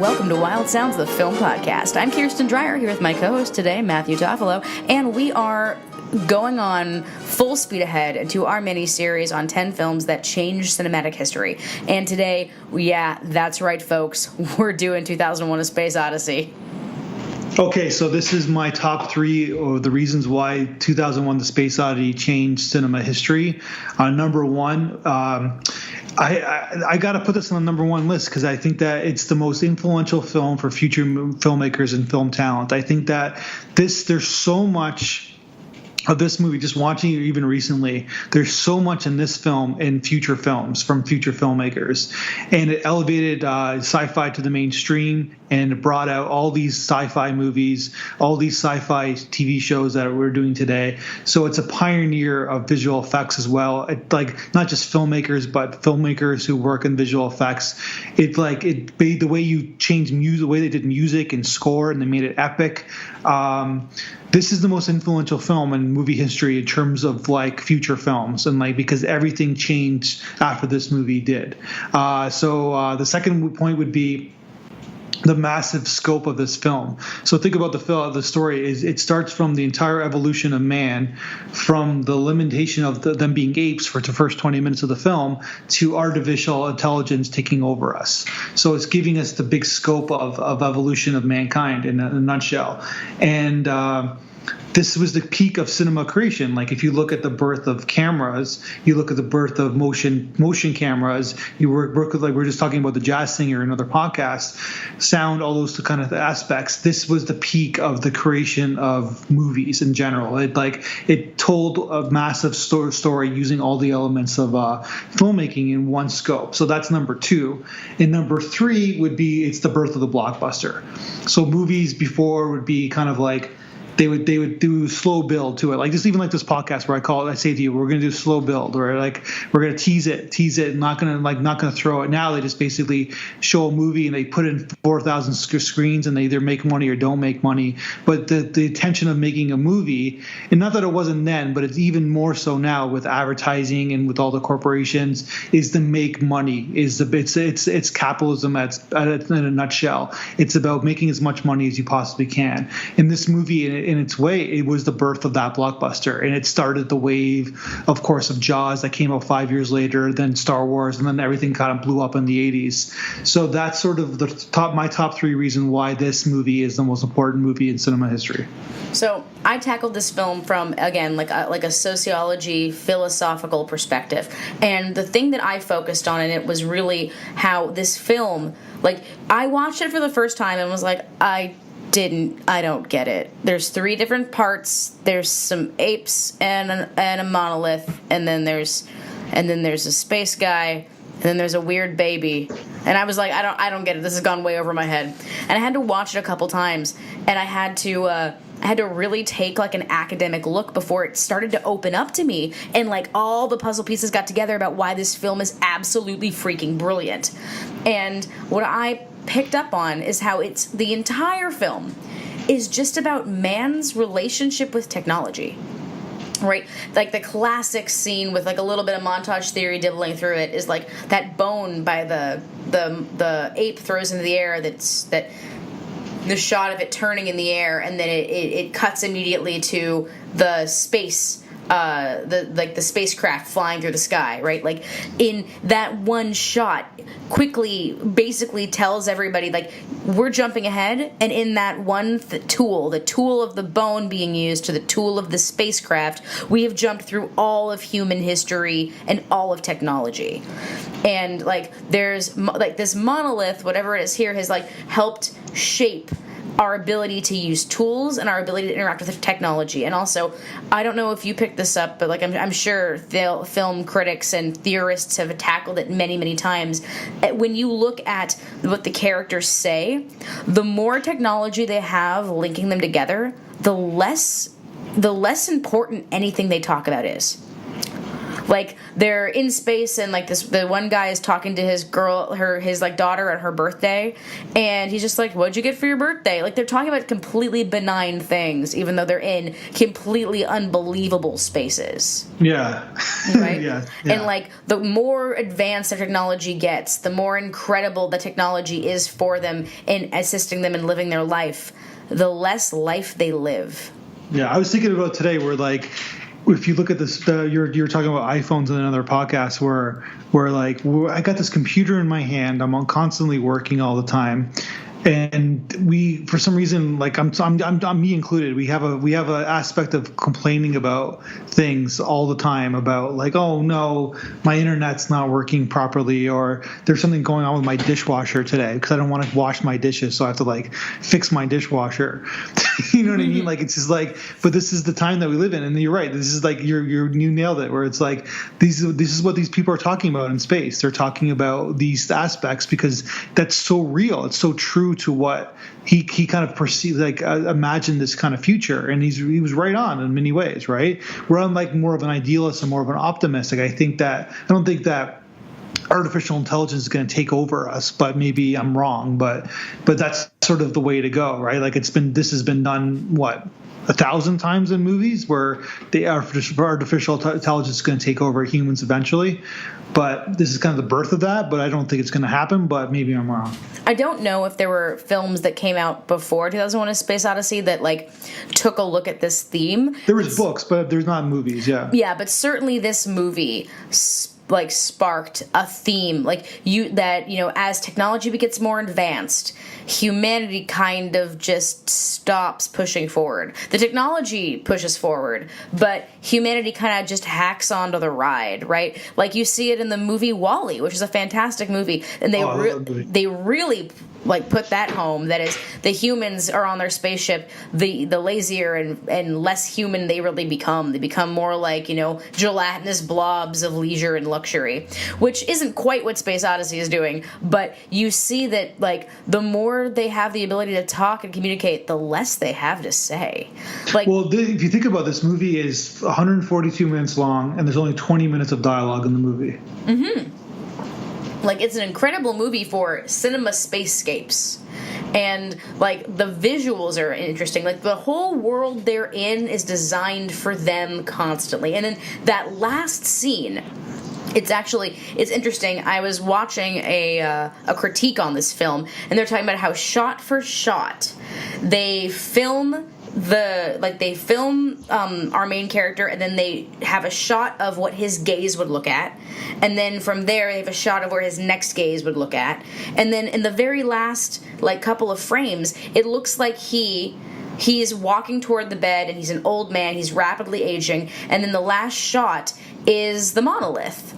welcome to Wild Sounds, the film podcast. I'm Kierston Drier here with my co-host today, Matthew Toffolo, and we are going on full speed ahead into our mini-series on 10 films that changed cinematic history. And today, yeah, that's right, folks, we're doing 2001: A Space Odyssey. Okay, so this is my top three of the reasons why 2001: The Space Odyssey changed cinema history. Number one, I got to put this on the number one list because I think that it's the most influential film for future filmmakers and film talent. I think that there's so much of this movie, just watching it even recently, there's so much in this film in future films from future filmmakers, and it elevated sci-fi to the mainstream, and it brought out all these sci-fi movies, all these sci-fi TV shows that we're doing today. So it's a pioneer of visual effects as well. It, like, not just filmmakers, but filmmakers who work in visual effects. It made the way you change music, the way they did music and score, and they made it epic. This is the most influential film in movie history in terms of like future films, and like because everything changed after this movie did. So the second point would be the massive scope of this film. So think about the story is it starts from the entire evolution of man, from the limitation of them being apes for the first 20 minutes of the film to artificial intelligence taking over us. So it's giving us the big scope of evolution of mankind in a nutshell. And this was the peak of cinema creation. Like if you look at the birth of cameras, you look at the birth of motion cameras, you work with, like we were just talking about the Jazz Singer in another podcast, sound, all those kind of aspects. This was the peak of the creation of movies in general. It told a massive story using all the elements of filmmaking in one scope. So that's number two. And number three would be it's the birth of the blockbuster. So movies before would be kind of like they would do slow build to it, like just even like this podcast where I say to you, we're going to do slow build, or like we're going to tease it, not going to throw it. Now they just basically show a movie and they put in 4,000 screens and they either make money or don't make money. But the intention of making a movie, and not that it wasn't then, but it's even more so now with advertising and with all the corporations, is to make money. It's capitalism in a nutshell. It's about making as much money as you possibly can. In this movie, in its way, it was the birth of that blockbuster, and it started the wave, of course, of Jaws that came out 5 years later, then Star Wars, and then everything kind of blew up in the 80s. So that's sort of my top three reason why this movie is the most important movie in cinema history. So I tackled this film from, again, like a sociology, philosophical perspective, and the thing that I focused on in it was really how this film, like, I watched it for the first time and was like, I don't get it. There's three different parts. There's some apes and a monolith, and then there's a space guy, and then there's a weird baby. And I was like, I don't get it. This has gone way over my head. And I had to watch it a couple times, and I had to really take like an academic look before it started to open up to me, and like all the puzzle pieces got together about why this film is absolutely freaking brilliant. And what I picked up on is how it's the entire film is just about man's relationship with technology, right? Like the classic scene with like a little bit of montage theory dibbling through it is like that bone by the ape throws into the air, that the shot of it turning in the air, and then it cuts immediately to the space, the spacecraft flying through the sky, right? Like in that one shot quickly basically tells everybody, like, we're jumping ahead, and in that one tool, the tool of the bone being used to the tool of the spacecraft, we have jumped through all of human history and all of technology. And like there's like this monolith, whatever it is here, has like helped shape our ability to use tools and our ability to interact with technology. And also, I don't know if you picked this up, but like I'm sure film critics and theorists have tackled it many, many times. When you look at what the characters say, the more technology they have linking them together, the less important anything they talk about is. Like they're in space and like the one guy is talking to his like daughter at her birthday, and he's just like, "What'd you get for your birthday?" Like they're talking about completely benign things, even though they're in completely unbelievable spaces. Yeah. Right? Yeah. And like the more advanced the technology gets, the more incredible the technology is for them in assisting them in living their life, the less life they live. Yeah, I was thinking about today where like if you look at this, you're talking about iPhones in another podcast where like I got this computer in my hand, I'm constantly working all the time. And we, for some reason, like I'm me included, we have a aspect of complaining about things all the time about like, oh no, my internet's not working properly, or there's something going on with my dishwasher today because I don't want to wash my dishes, so I have to like fix my dishwasher. You know what I mean? Like it's just like, but this is the time that we live in, and you're right. This is like you nailed it. Where it's like this is what these people are talking about in space. They're talking about these aspects because that's so real. It's so true to what he kind of perceived, like imagined this kind of future, and he was right on in many ways. Right? Where I'm like more of an idealist and more of an optimist. Like I don't think that artificial intelligence is going to take over us, but maybe I'm wrong. But that's sort of the way to go, right? Like this has been done 1,000 times in movies where the artificial intelligence is going to take over humans eventually. But this is kind of the birth of that. But I don't think it's going to happen. But maybe I'm wrong. I don't know if there were films that came out before 2001: A Space Odyssey that like took a look at this theme. There was books, but there's not movies. Yeah, but certainly this movie like sparked a theme, like as technology gets more advanced, humanity kind of just stops pushing forward. The technology pushes forward, but humanity kind of just hacks onto the ride, right? Like you see it in the movie WALL-E, which is a fantastic movie, and they really like put that home. That is, the humans are on their spaceship, the lazier and less human they really become. They become more like, gelatinous blobs of leisure and luxury, which isn't quite what Space Odyssey is doing, but you see that like the more they have the ability to talk and communicate, the less they have to say. Like, well, if you think about this movie is 142 minutes long, and there's only 20 minutes of dialogue in the movie. Mm-hmm. Like, it's an incredible movie for cinema spacescapes. And, like, the visuals are interesting. Like, the whole world they're in is designed for them constantly. And then that last scene, it's interesting. I was watching a critique on this film, and they're talking about how shot for shot they film our main character, and then they have a shot of what his gaze would look at, and then from there they have a shot of where his next gaze would look at, and then in the very last couple of frames it looks like he's walking toward the bed, and he's an old man, he's rapidly aging, and then the last shot is the monolith,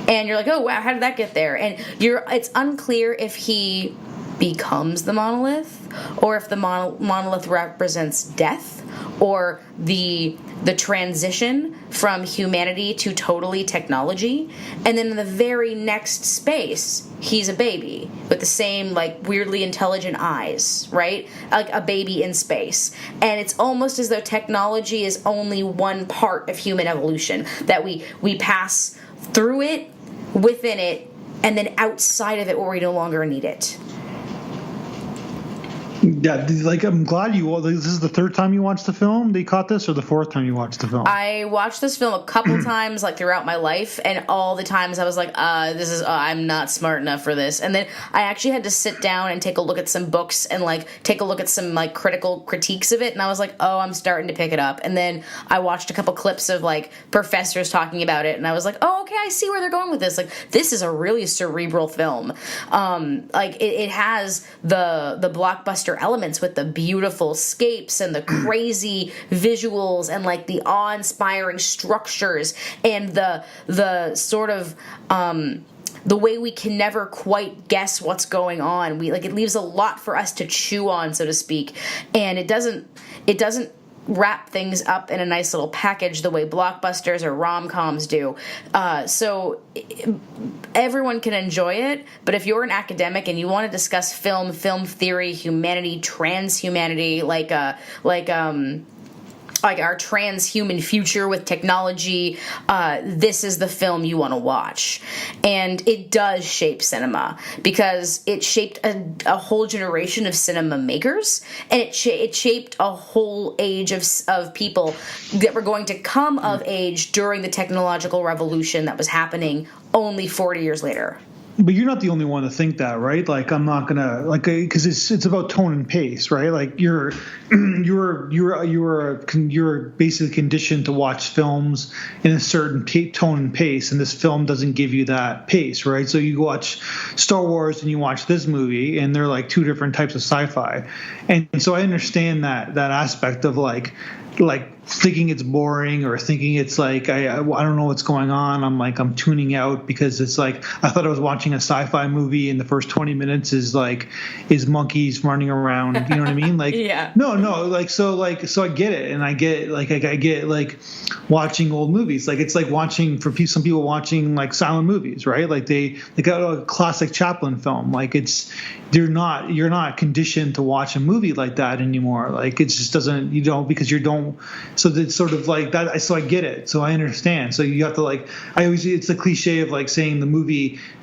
and you're like, oh wow, how did that get there? And it's unclear if he becomes the monolith, or if the monolith represents death, or the transition from humanity to totally technology. And then in the very next space, he's a baby with the same weirdly intelligent eyes, right? Like a baby in space. And it's almost as though technology is only one part of human evolution, that we pass through it, within it, and then outside of it where we no longer need it. Yeah, I'm glad this is the third time you watched the film that you caught this, or the fourth time you watched the film? I watched this film a couple times, throughout my life, and all the times I was like, I'm not smart enough for this. And then I actually had to sit down and take a look at some books and, take a look at some, critical critiques of it, and I was like, oh, I'm starting to pick it up. And then I watched a couple clips of, professors talking about it, and I was like, oh, okay, I see where they're going with this. This is a really cerebral film. It has the blockbuster elements with the beautiful scapes and the crazy visuals and the awe-inspiring structures and the sort of the way we can never quite guess what's going on. It leaves a lot for us to chew on, so to speak, and it doesn't wrap things up in a nice little package the way blockbusters or rom-coms do. So everyone can enjoy it, but if you're an academic and you want to discuss film theory, humanity, transhumanity, like our transhuman future with technology, this is the film you want to watch. And it does shape cinema, because it shaped a whole generation of cinema makers, and it shaped a whole age of people that were going to come of age during the technological revolution that was happening only 40 years later. But you're not the only one to think that, right? Like, I'm not gonna, like, because it's about tone and pace, right? Like, you're basically conditioned to watch films in a certain tone and pace, and this film doesn't give you that pace, right? So you watch Star Wars and you watch this movie, and they're like two different types of sci-fi, and so I understand that aspect of like thinking it's boring, or thinking it's like I don't know what's going on. I'm tuning out, because it's like I thought I was watching a sci-fi movie, and the first 20 minutes is monkeys running around. You know what I mean? Like, yeah. So I get it, and I get like watching old movies. Like, it's like watching, for some people, watching like silent movies, right? Like they got a classic Chaplin film. Like, you're not conditioned to watch a movie like that anymore. Like, it just doesn't, because you don't. So it's sort of like that. So I get it. So I understand. So you have to it's the cliche of like saying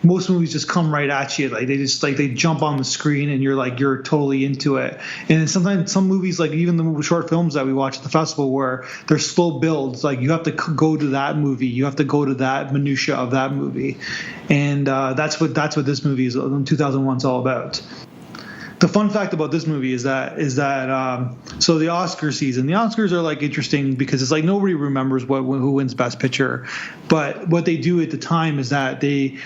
most movies just come right at you. Like, they jump on the screen, and you're totally into it. And then sometimes some movies, like even the short films that we watch at the festival, where they're slow builds, like you have to go to that movie. You have to go to that minutia of that movie. And that's what this movie is, 2001 is all about. The fun fact about this movie is that so the Oscar season, the Oscars are like interesting, because it's like nobody remembers who wins Best Picture, but what they do at the time is that they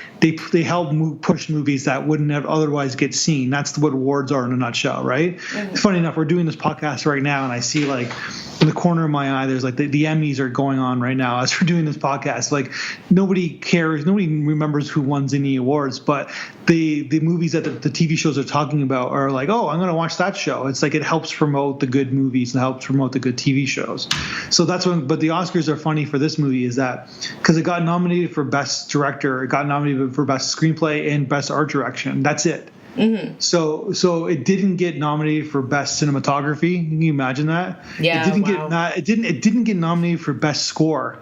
help push movies that wouldn't have otherwise get seen. That's what awards are in a nutshell, right? Mm-hmm. Funny enough, we're doing this podcast right now, and I see like in the corner of my eye, there's like the Emmys are going on right now as we're doing this podcast. Like, nobody cares, nobody remembers who wins any awards, but the movies that the TV shows are talking about are like, oh, I'm going to watch that show. It's like it helps promote the good movies and helps promote the good TV shows. So that's but the Oscars are funny for this movie, is that because it got nominated for Best Director, it got nominated for Best Screenplay and Best Art Direction. That's it. Mm-hmm. So it didn't get nominated for Best Cinematography. Can you imagine that? Yeah. It didn't get nominated for Best Score.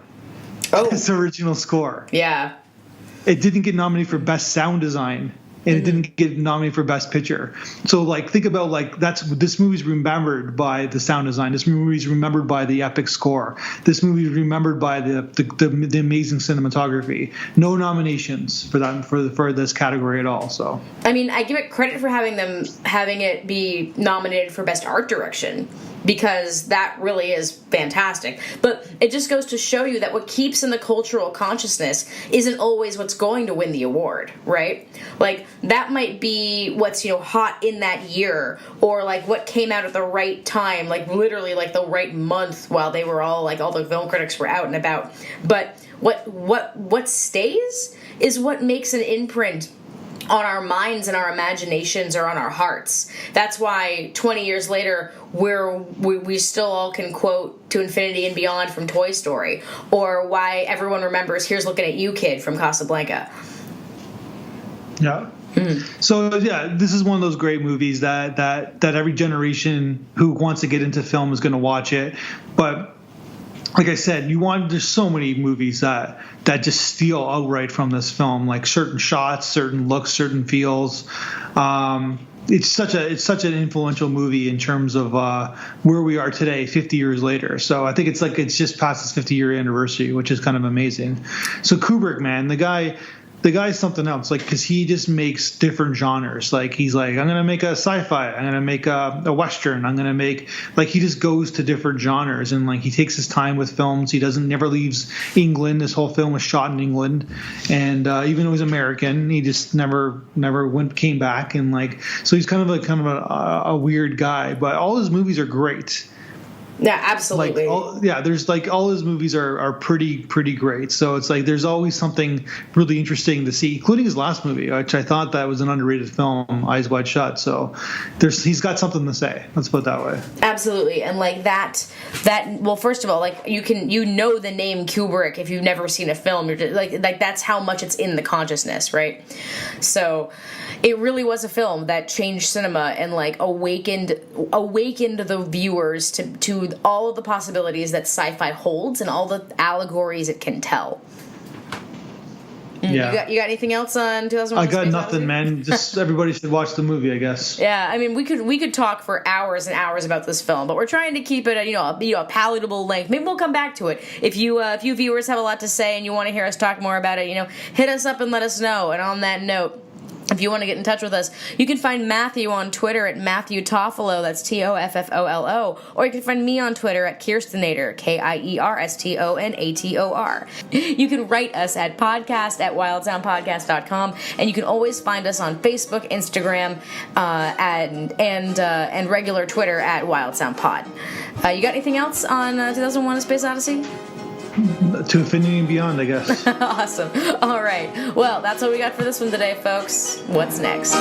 Oh. Best Original Score. Yeah. It didn't get nominated for Best Sound Design, and it didn't get nominated for Best Picture. So like, think about like, this movie's remembered by the sound design. This movie's remembered by the epic score. This movie's remembered by the amazing cinematography. No nominations for that for this category at all. So I mean, I give it credit for having it be nominated for Best Art Direction, because that really is fantastic. But it just goes to show you that what keeps in the cultural consciousness isn't always what's going to win the award, right? Like, that might be what's, hot in that year, or like what came out at the right time, like literally like the right month while they were all the film critics were out and about. But what stays is what makes an imprint on our minds and our imaginations, or on our hearts. That's why 20 years later we still all can quote "To Infinity and Beyond" from Toy Story, or why everyone remembers "Here's Looking at You, Kid" from Casablanca. Yeah. Mm-hmm. So yeah, this is one of those great movies that every generation who wants to get into film is going to watch it. But like I said, there's so many movies that just steal outright from this film, like certain shots, certain looks, certain feels. It's such an influential movie in terms of where we are today, 50 years later. So I think it's just past its 50-year anniversary, which is kind of amazing. So Kubrick, man, the guy's something else, like, because he just makes different genres. Like, he's like, I'm going to make a sci-fi, I'm going to make a Western, I'm going to make, like, he just goes to different genres, and like, he takes his time with films. He never leaves England. This whole film was shot in England, and even though he's American, he just never came back. And like, so he's kind of a weird guy, but all his movies are great. Yeah, absolutely. There's like, all his movies are pretty great. So it's like, there's always something really interesting to see, including his last movie, which I thought that was an underrated film, Eyes Wide Shut. So he's got something to say. Let's put it that way. Absolutely. And like that. Well, first of all, like, you know the name Kubrick if you've never seen a film. You're just, like that's how much it's in the consciousness, right? So it really was a film that changed cinema and like awakened the viewers to to all of the possibilities that sci-fi holds and all the allegories it can tell. Yeah. You got anything else on 2001? I got nothing, man. Just everybody should watch the movie, I guess. Yeah, I mean, we could talk for hours and hours about this film, but we're trying to keep it a palatable length. Maybe we'll come back to it. If you viewers have a lot to say and you want to hear us talk more about it, hit us up and let us know. And on that note, if you want to get in touch with us, you can find Matthew on Twitter at Matthew Toffolo, that's Toffolo, or you can find me on Twitter at Kierstonator, KierstonAtor. You can write us at podcast@wildsoundpodcast.com, and you can always find us on Facebook, Instagram, and regular Twitter at WildSoundPod. You got anything else on 2001: A Space Odyssey? To infinity and beyond, I guess. Awesome. All right. Well, that's what we got for this one today, folks. What's next?